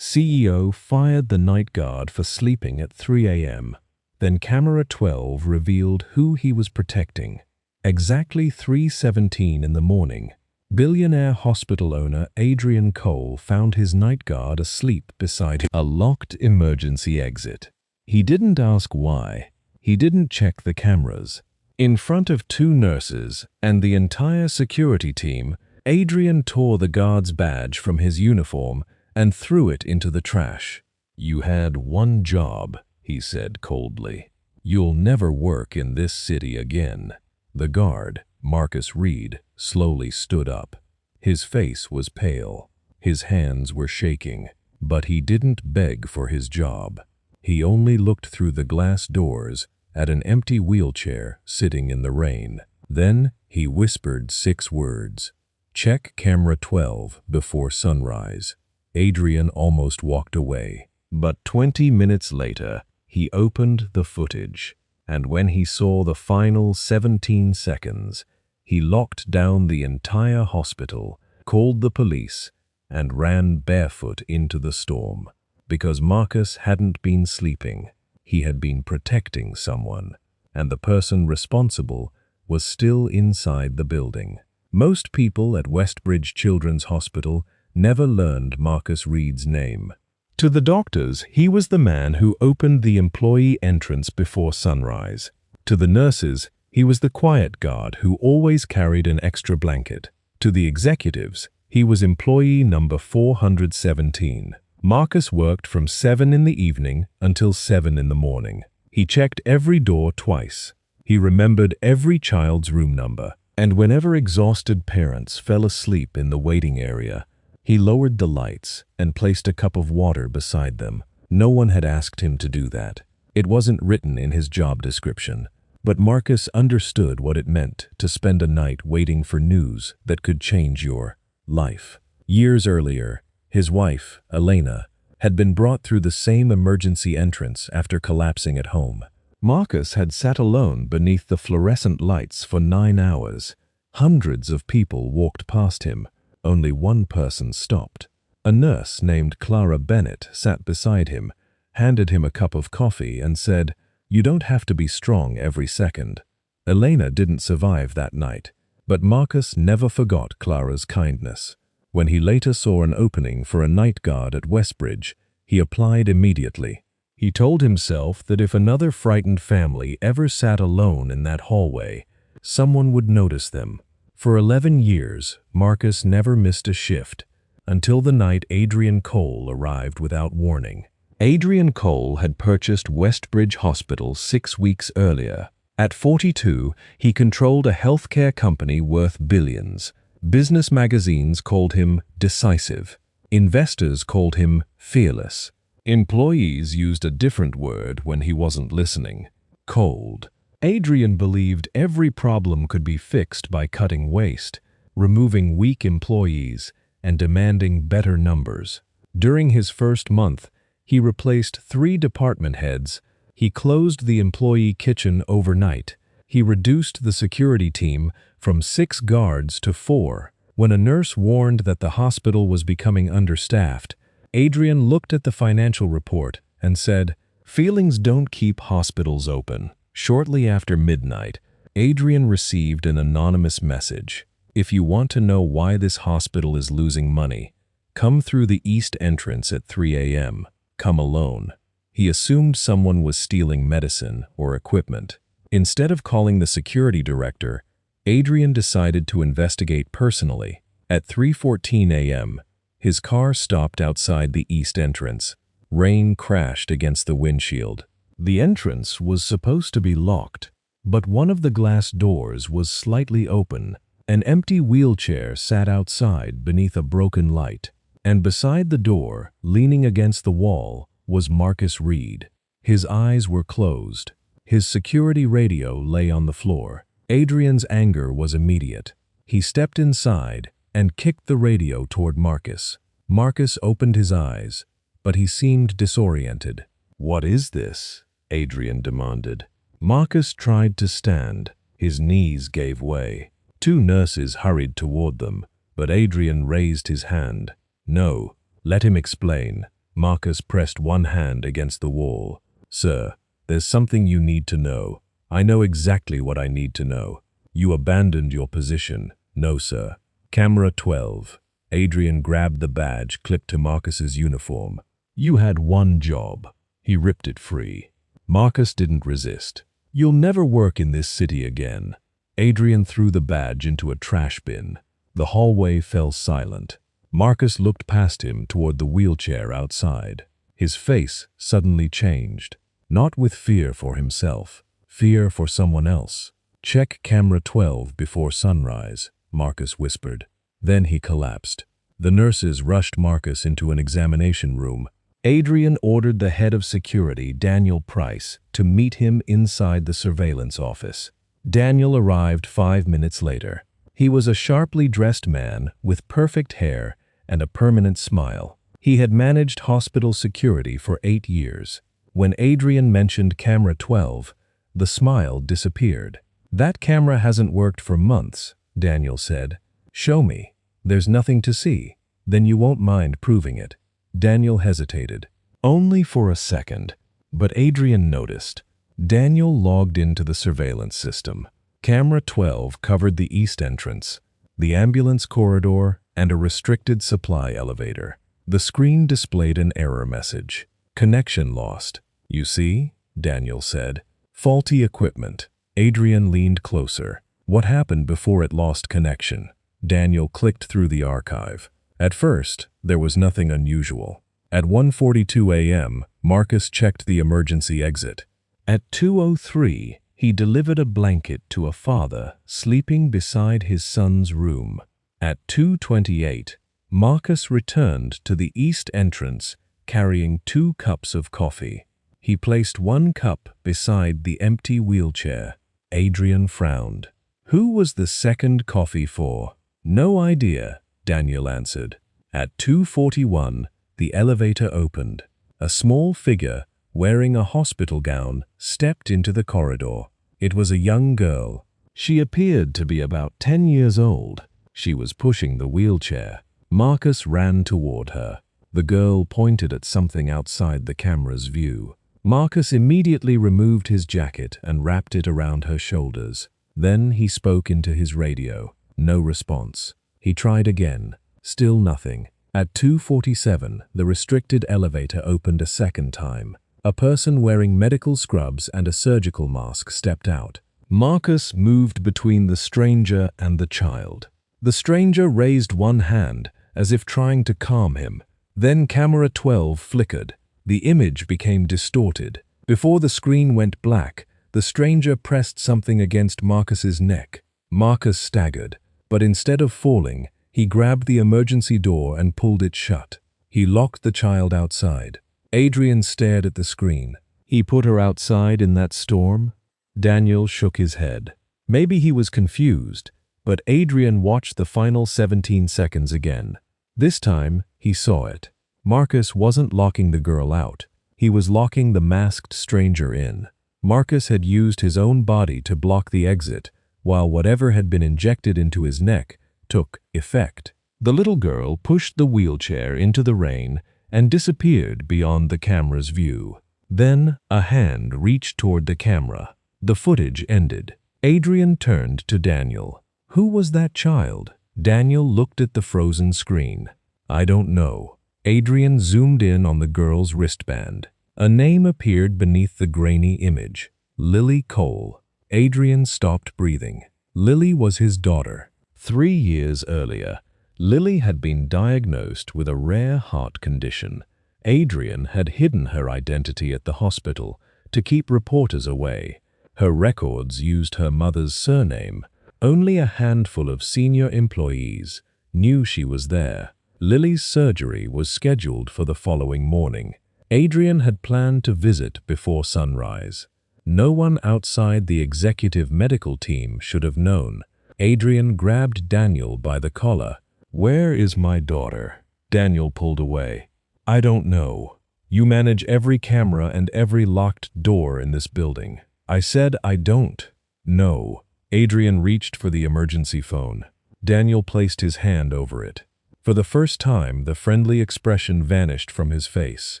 CEO fired the night guard for sleeping at 3 a.m. Then camera 12 revealed who he was protecting. Exactly 3:17 in the morning, billionaire hospital owner Adrian Cole found his night guard asleep beside a locked emergency exit. He didn't ask why. He didn't check the cameras. In front of 2 nurses and the entire security team, Adrian tore the guard's badge from his uniform and threw it into the trash. "You had one job," he said coldly. "You'll never work in this city again." The guard, Marcus Reed, slowly stood up. His face was pale. His hands were shaking, but he didn't beg for his job. He only looked through the glass doors at an empty wheelchair sitting in the rain. Then he whispered 6 words. "Check camera 12 before sunrise." Adrian almost walked away, but 20 minutes later, he opened the footage, and when he saw the final 17 seconds, he locked down the entire hospital, called the police, and ran barefoot into the storm. Because Marcus hadn't been sleeping, he had been protecting someone, and the person responsible was still inside the building. Most people at Westbridge Children's Hospital never learned Marcus Reed's name. To the doctors, he was the man who opened the employee entrance before sunrise. To the nurses, he was the quiet guard who always carried an extra blanket. To the executives, he was employee number 417. Marcus worked from 7 in the evening until 7 in the morning. He checked every door twice. He remembered every child's room number. And whenever exhausted parents fell asleep in the waiting area, he lowered the lights and placed a cup of water beside them. No one had asked him to do that. It wasn't written in his job description. But Marcus understood what it meant to spend a night waiting for news that could change your life. Years earlier, his wife, Elena, had been brought through the same emergency entrance after collapsing at home. Marcus had sat alone beneath the fluorescent lights for 9 hours. Hundreds of people walked past him. Only one person stopped. A nurse named Clara Bennett sat beside him, handed him a cup of coffee, and said, "You don't have to be strong every second." Elena didn't survive that night, but Marcus never forgot Clara's kindness. When he later saw an opening for a night guard at Westbridge, he applied immediately. He told himself that if another frightened family ever sat alone in that hallway, someone would notice them. For 11 years, Marcus never missed a shift, until the night Adrian Cole arrived without warning. Adrian Cole had purchased Westbridge Hospital 6 weeks earlier. At 42, he controlled a healthcare company worth billions. Business magazines called him decisive. Investors called him fearless. Employees used a different word when he wasn't listening: cold. Adrian believed every problem could be fixed by cutting waste, removing weak employees, and demanding better numbers. During his first month, he replaced 3 department heads. He closed the employee kitchen overnight. He reduced the security team from 6 guards to 4. When a nurse warned that the hospital was becoming understaffed, Adrian looked at the financial report and said, "Feelings don't keep hospitals open." Shortly after midnight, Adrian received an anonymous message. "If you want to know why this hospital is losing money, come through the east entrance at 3 a.m. Come alone." He assumed someone was stealing medicine or equipment. Instead of calling the security director, Adrian decided to investigate personally. At 3:14 a.m., his car stopped outside the east entrance. Rain crashed against the windshield. The entrance was supposed to be locked, but one of the glass doors was slightly open. An empty wheelchair sat outside beneath a broken light, and beside the door, leaning against the wall, was Marcus Reed. His eyes were closed. His security radio lay on the floor. Adrian's anger was immediate. He stepped inside and kicked the radio toward Marcus. Marcus opened his eyes, but he seemed disoriented. "What is this?" Adrian demanded. Marcus tried to stand. His knees gave way. 2 nurses hurried toward them, but Adrian raised his hand. "No, let him explain." Marcus pressed one hand against the wall. "Sir, there's something you need to know. I know exactly what I need to know. You abandoned your position." "No, sir." Camera 12. Adrian grabbed the badge clipped to Marcus's uniform. "You had one job." He ripped it free. Marcus didn't resist. "You'll never work in this city again." Adrian threw the badge into a trash bin. The hallway fell silent. Marcus looked past him toward the wheelchair outside. His face suddenly changed, not with fear for himself, fear for someone else. "Check camera 12 before sunrise," Marcus whispered. Then he collapsed. The nurses rushed Marcus into an examination room. Adrian ordered the head of security, Daniel Price, to meet him inside the surveillance office. Daniel arrived 5 minutes later. He was a sharply dressed man with perfect hair and a permanent smile. He had managed hospital security for 8 years. When Adrian mentioned camera 12, the smile disappeared. "That camera hasn't worked for months," Daniel said. "Show me." "There's nothing to see." "Then you won't mind proving it." Daniel hesitated. Only for a second, but Adrian noticed. Daniel logged into the surveillance system. Camera 12 covered the east entrance, the ambulance corridor, and a restricted supply elevator. The screen displayed an error message. "Connection lost." "You see?" Daniel said. "Faulty equipment." Adrian leaned closer. "What happened before it lost connection?" Daniel clicked through the archive. At first, there was nothing unusual. At 1:42 a.m., Marcus checked the emergency exit. At 2:03, he delivered a blanket to a father sleeping beside his son's room. At 2:28, Marcus returned to the east entrance carrying 2 cups of coffee. He placed one cup beside the empty wheelchair. Adrian frowned. "Who was the second coffee for?" "No idea," Daniel answered. At 2:41, the elevator opened. A small figure, wearing a hospital gown, stepped into the corridor. It was a young girl. She appeared to be about 10 years old. She was pushing the wheelchair. Marcus ran toward her. The girl pointed at something outside the camera's view. Marcus immediately removed his jacket and wrapped it around her shoulders. Then he spoke into his radio. No response. He tried again. Still nothing. At 2:47, the restricted elevator opened a second time. A person wearing medical scrubs and a surgical mask stepped out. Marcus moved between the stranger and the child. The stranger raised one hand, as if trying to calm him. Then camera 12 flickered. The image became distorted. Before the screen went black, the stranger pressed something against Marcus's neck. Marcus staggered, but instead of falling, he grabbed the emergency door and pulled it shut. He locked the child outside. Adrian stared at the screen. "He put her outside in that storm?" Daniel shook his head. Maybe he was confused, but Adrian watched the final 17 seconds again. This time, he saw it. Marcus wasn't locking the girl out. He was locking the masked stranger in. Marcus had used his own body to block the exit, while whatever had been injected into his neck took effect. The little girl pushed the wheelchair into the rain and disappeared beyond the camera's view. Then a hand reached toward the camera. The footage ended. Adrian turned to Daniel. "Who was that child?" Daniel looked at the frozen screen. "I don't know." Adrian zoomed in on the girl's wristband. A name appeared beneath the grainy image. Lily Cole. Adrian stopped breathing. Lily was his daughter. 3 years earlier, Lily had been diagnosed with a rare heart condition. Adrian had hidden her identity at the hospital to keep reporters away. Her records used her mother's surname. Only a handful of senior employees knew she was there. Lily's surgery was scheduled for the following morning. Adrian had planned to visit before sunrise. No one outside the executive medical team should have known. Adrian grabbed Daniel by the collar. "Where is my daughter?" Daniel pulled away. "I don't know. You manage every camera and every locked door in this building." "I said I don't know." Adrian reached for the emergency phone. Daniel placed his hand over it. For the first time, the friendly expression vanished from his face.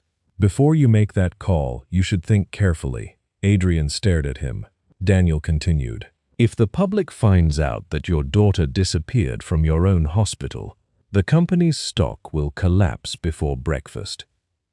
"Before you make that call, you should think carefully." Adrian stared at him. Daniel continued, "If the public finds out that your daughter disappeared from your own hospital, the company's stock will collapse before breakfast."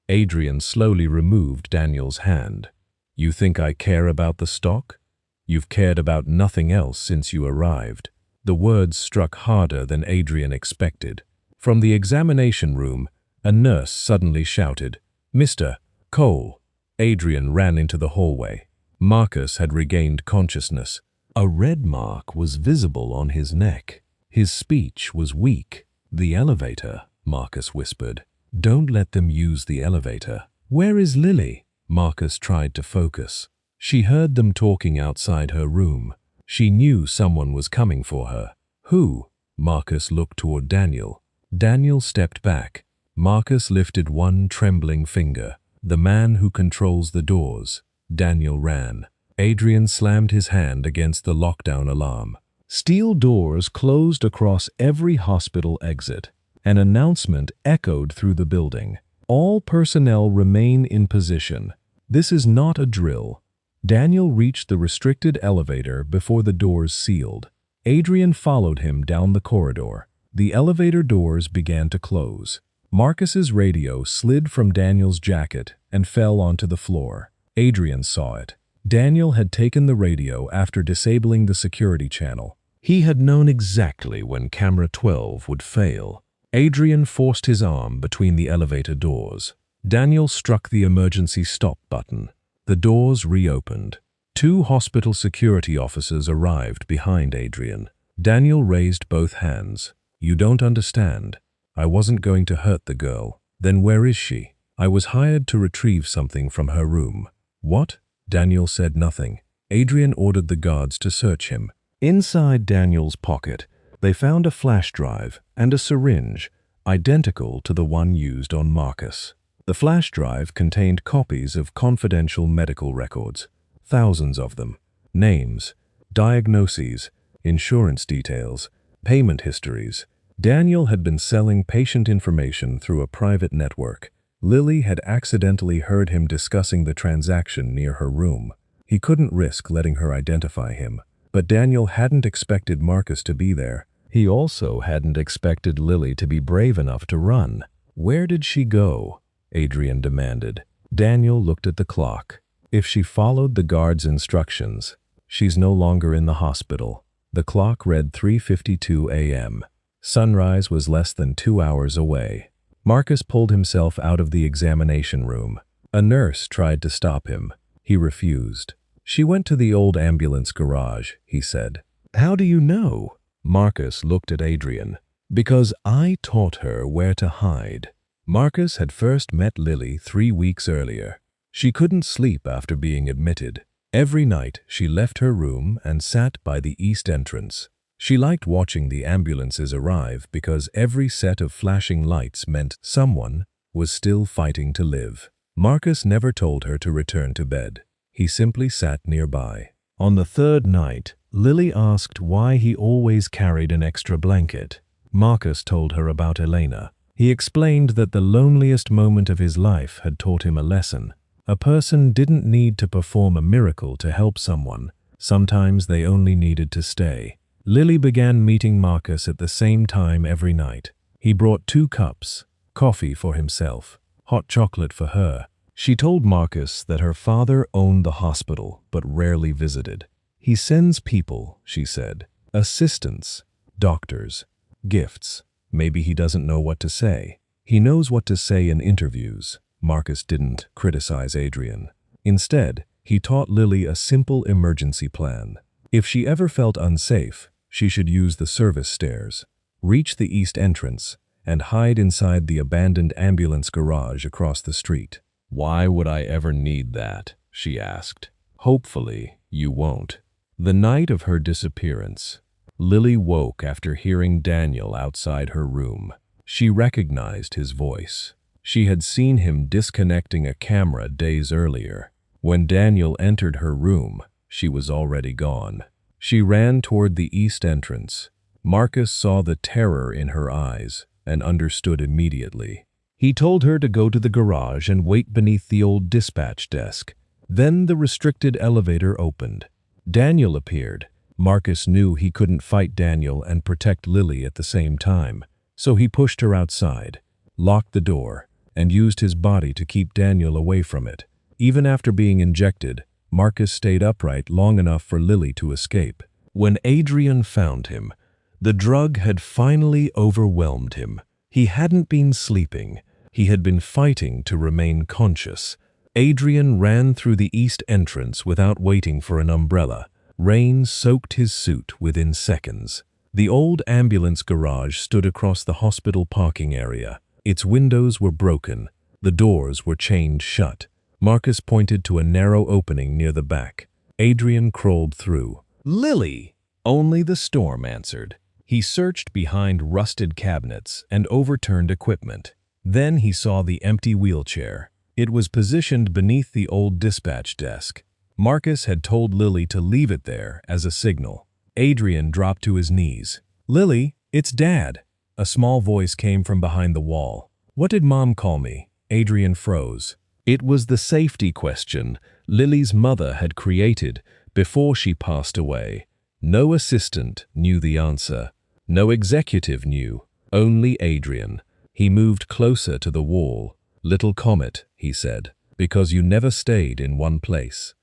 Adrian slowly removed Daniel's hand. "You think I care about the stock? You've cared about nothing else since you arrived." The words struck harder than Adrian expected. From the examination room, a nurse suddenly shouted, "Mr. Cole." Adrian ran into the hallway. Marcus had regained consciousness. A red mark was visible on his neck. His speech was weak. "The elevator," Marcus whispered. "Don't let them use the elevator." "Where is Lily?" Marcus tried to focus. She heard them talking outside her room. She knew someone was coming for her. "Who?" Marcus looked toward Daniel. Daniel stepped back. Marcus lifted one trembling finger. "The man who controls the doors." Daniel ran. Adrian slammed his hand against the lockdown alarm. Steel doors closed across every hospital exit. An announcement echoed through the building. "All personnel remain in position. This is not a drill." Daniel reached the restricted elevator before the doors sealed. Adrian followed him down the corridor. The elevator doors began to close. Marcus's radio slid from Daniel's jacket and fell onto the floor. Adrian saw it. Daniel had taken the radio after disabling the security channel. He had known exactly when camera 12 would fail. Adrian forced his arm between the elevator doors. Daniel struck the emergency stop button. The doors reopened. 2 hospital security officers arrived behind Adrian. Daniel raised both hands. "You don't understand. I wasn't going to hurt the girl." "Then where is she?" "I was hired to retrieve something from her room." "What?" Daniel said nothing. Adrian ordered the guards to search him. Inside Daniel's pocket, they found a flash drive and a syringe, identical to the one used on Marcus. The flash drive contained copies of confidential medical records, thousands of them, names, diagnoses, insurance details, payment histories. Daniel had been selling patient information through a private network. Lily had accidentally heard him discussing the transaction near her room. He couldn't risk letting her identify him. But Daniel hadn't expected Marcus to be there. He also hadn't expected Lily to be brave enough to run. "Where did she go?" Adrian demanded. Daniel looked at the clock. "If she followed the guard's instructions, she's no longer in the hospital." The clock read 3:52 a.m. Sunrise was less than 2 hours away. Marcus pulled himself out of the examination room. A nurse tried to stop him. He refused. "She went to the old ambulance garage," he said. "How do you know?" Marcus looked at Adrian. "Because I taught her where to hide." Marcus had first met Lily 3 weeks earlier. She couldn't sleep after being admitted. Every night she left her room and sat by the east entrance. She liked watching the ambulances arrive because every set of flashing lights meant someone was still fighting to live. Marcus never told her to return to bed. He simply sat nearby. On the 3rd night, Lily asked why he always carried an extra blanket. Marcus told her about Elena. He explained that the loneliest moment of his life had taught him a lesson. A person didn't need to perform a miracle to help someone. Sometimes they only needed to stay. Lily began meeting Marcus at the same time every night. He brought 2 cups, coffee for himself, hot chocolate for her. She told Marcus that her father owned the hospital but rarely visited. "He sends people," she said, "assistants, doctors, gifts. Maybe he doesn't know what to say. He knows what to say in interviews." Marcus didn't criticize Adrian. Instead, he taught Lily a simple emergency plan. If she ever felt unsafe, she should use the service stairs, reach the east entrance, and hide inside the abandoned ambulance garage across the street. "Why would I ever need that?" she asked. "Hopefully, you won't." The night of her disappearance, Lily woke after hearing Daniel outside her room. She recognized his voice. She had seen him disconnecting a camera days earlier. When Daniel entered her room, she was already gone. She ran toward the east entrance. Marcus saw the terror in her eyes. and understood immediately. He told her to go to the garage and wait beneath the old dispatch desk. Then the restricted elevator opened. Daniel appeared. Marcus knew he couldn't fight Daniel and protect Lily at the same time, so he pushed her outside, locked the door, and used his body to keep Daniel away from it. Even after being injected, Marcus stayed upright long enough for Lily to escape. When Adrian found him, the drug had finally overwhelmed him. He hadn't been sleeping. He had been fighting to remain conscious. Adrian ran through the east entrance without waiting for an umbrella. Rain soaked his suit within seconds. The old ambulance garage stood across the hospital parking area. Its windows were broken. The doors were chained shut. Marcus pointed to a narrow opening near the back. Adrian crawled through. "Lily!" Only the storm answered. He searched behind rusted cabinets and overturned equipment. Then he saw the empty wheelchair. It was positioned beneath the old dispatch desk. Marcus had told Lily to leave it there as a signal. Adrian dropped to his knees. "Lily, it's Dad." A small voice came from behind the wall. "What did Mom call me?" Adrian froze. It was the safety question Lily's mother had created before she passed away. No assistant knew the answer. No executive knew. Only Adrian. He moved closer to the wall. "Little comet," he said, "because you never stayed in one place."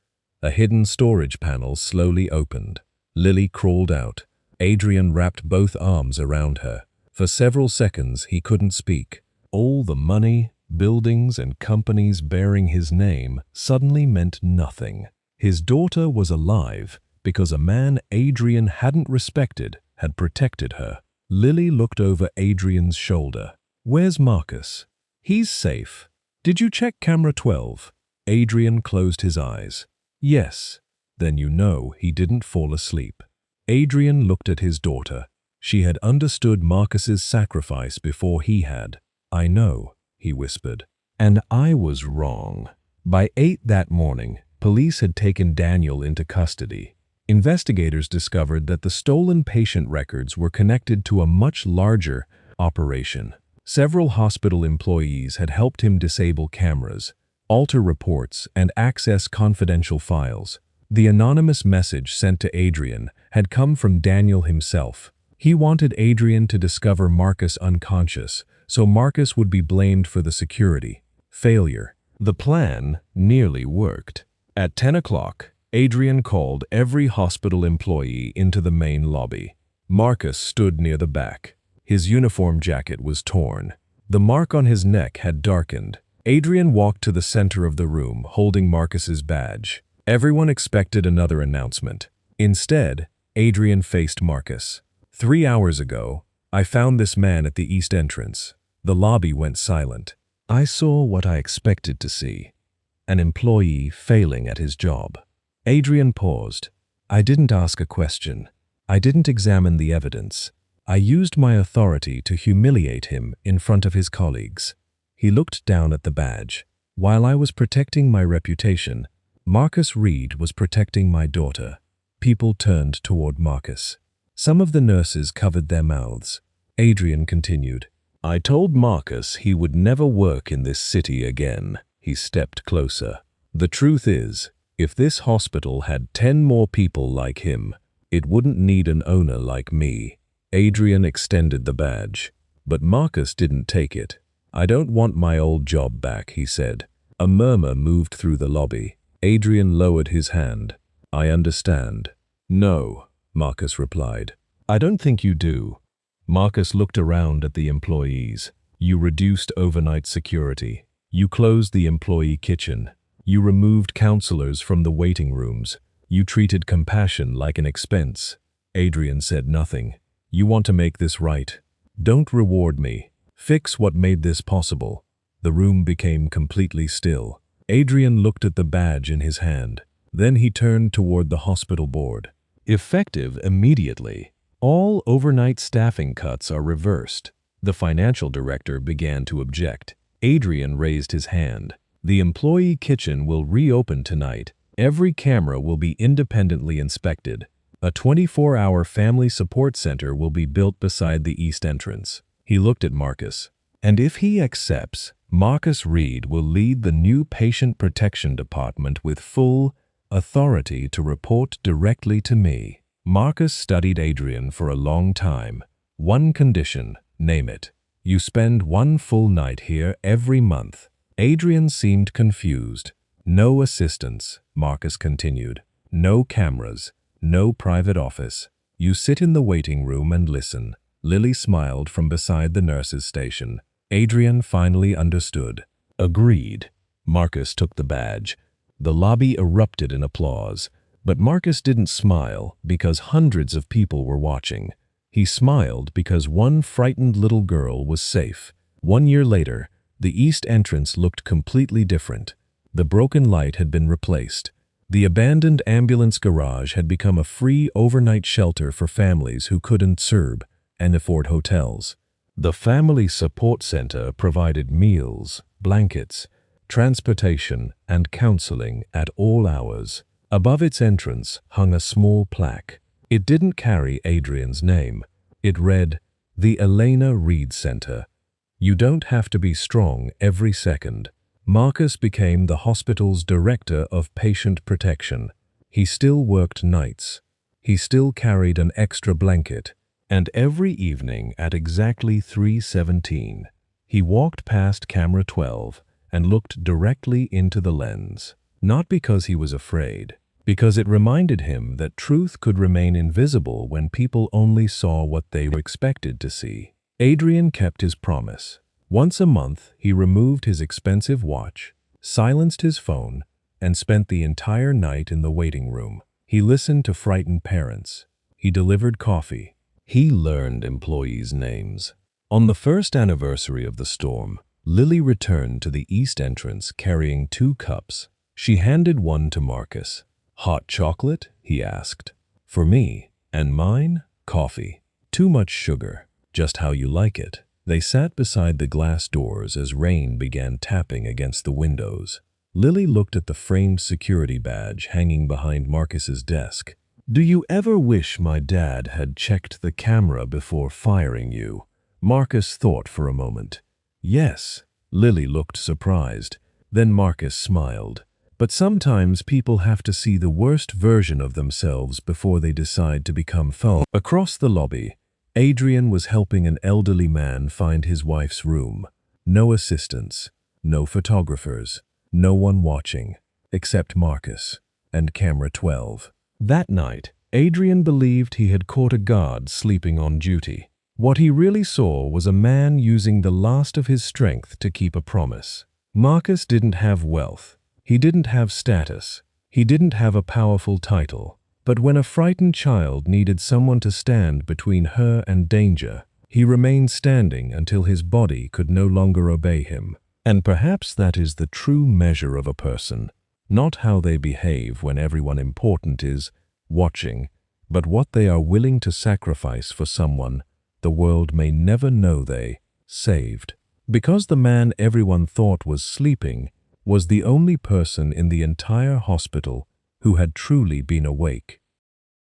A hidden storage panel slowly opened. Lily crawled out. Adrian wrapped both arms around her. For several seconds he couldn't speak. All the money, buildings, and companies bearing his name suddenly meant nothing. His daughter was alive because a man Adrian hadn't respected had protected her. Lily looked over Adrian's shoulder. "Where's Marcus?" "He's safe. Did you check camera 12? Adrian closed his eyes. "Yes." "Then you know he didn't fall asleep." Adrian looked at his daughter. She had understood Marcus's sacrifice before he had. "I know," he whispered. "And I was wrong." By 8 that morning, police had taken Daniel into custody. Investigators discovered that the stolen patient records were connected to a much larger operation. Several hospital employees had helped him disable cameras, alter reports, and access confidential files. The anonymous message sent to Adrian had come from Daniel himself. He wanted Adrian to discover Marcus unconscious, so Marcus would be blamed for the security failure. The plan nearly worked. At 10 o'clock, Adrian called every hospital employee into the main lobby. Marcus stood near the back. His uniform jacket was torn. The mark on his neck had darkened. Adrian walked to the center of the room, holding Marcus's badge. Everyone expected another announcement. Instead, Adrian faced Marcus. 3 hours ago, I found this man at the east entrance. The lobby went silent. I saw what I expected to see. An employee failing at his job. Adrian paused. I didn't ask a question. I didn't examine the evidence. I used my authority to humiliate him in front of his colleagues. He looked down at the badge. While I was protecting my reputation, Marcus Reed was protecting my daughter. People turned toward Marcus. Some of the nurses covered their mouths. Adrian continued. I told Marcus he would never work in this city again. He stepped closer. The truth is, if this hospital had 10 more people like him, it wouldn't need an owner like me. Adrian extended the badge, but Marcus didn't take it. I don't want my old job back, he said. A murmur moved through the lobby. Adrian lowered his hand. I understand. No, Marcus replied. I don't think you do. Marcus looked around at the employees. You reduced overnight security. You closed the employee kitchen. You removed counselors from the waiting rooms. You treated compassion like an expense. Adrian said nothing. You want to make this right. Don't reward me. Fix what made this possible. The room became completely still. Adrian looked at the badge in his hand. Then he turned toward the hospital board. Effective immediately. All overnight staffing cuts are reversed. The financial director began to object. Adrian raised his hand. The employee kitchen will reopen tonight. Every camera will be independently inspected. A 24-hour family support center will be built beside the east entrance. He looked at Marcus. "And if he accepts, Marcus Reed will lead the new patient protection department with full authority to report directly to me." Marcus studied Adrian for a long time. "One condition, name it. You spend one full night here every month." Adrian seemed confused. "No assistants," Marcus continued. "No cameras. No private office. You sit in the waiting room and listen." Lily smiled from beside the nurse's station. Adrian finally understood. "Agreed." Marcus took the badge. The lobby erupted in applause. But Marcus didn't smile because hundreds of people were watching. He smiled because one frightened little girl was safe. 1 year later, the east entrance looked completely different. The broken light had been replaced. The abandoned ambulance garage had become a free overnight shelter for families who couldn't serve and afford hotels. The Family Support Center provided meals, blankets, transportation, and counseling at all hours. Above its entrance hung a small plaque. It didn't carry Adrian's name. It read, "The Elena Reed Center. You don't have to be strong every second." Marcus became the hospital's director of patient protection. He still worked nights. He still carried an extra blanket. And every evening at exactly 3:17, he walked past camera 12 and looked directly into the lens. Not because he was afraid, because it reminded him that truth could remain invisible when people only saw what they were expected to see. Adrian kept his promise. Once a month, he removed his expensive watch, silenced his phone, and spent the entire night in the waiting room. He listened to frightened parents. He delivered coffee. He learned employees' names. On the first anniversary of the storm, Lily returned to the east entrance carrying 2 cups. She handed one to Marcus. "Hot chocolate?" he asked. "For me. And mine? Coffee. Too much sugar. Just how you like it." They sat beside the glass doors as rain began tapping against the windows. Lily looked at the framed security badge hanging behind Marcus's desk. "Do you ever wish my dad had checked the camera before firing you?" Marcus thought for a moment. "Yes." Lily looked surprised. Then Marcus smiled. "But sometimes people have to see the worst version of themselves before they decide to become foe." Across the lobby, Adrian was helping an elderly man find his wife's room. No assistants, no photographers, no one watching, except Marcus and camera 12. That night, Adrian believed he had caught a guard sleeping on duty. What he really saw was a man using the last of his strength to keep a promise. Marcus didn't have wealth. He didn't have status. He didn't have a powerful title. But when a frightened child needed someone to stand between her and danger, he remained standing until his body could no longer obey him. And perhaps that is the true measure of a person, not how they behave when everyone important is watching, but what they are willing to sacrifice for someone the world may never know they saved. Because the man everyone thought was sleeping was the only person in the entire hospital who had truly been awake.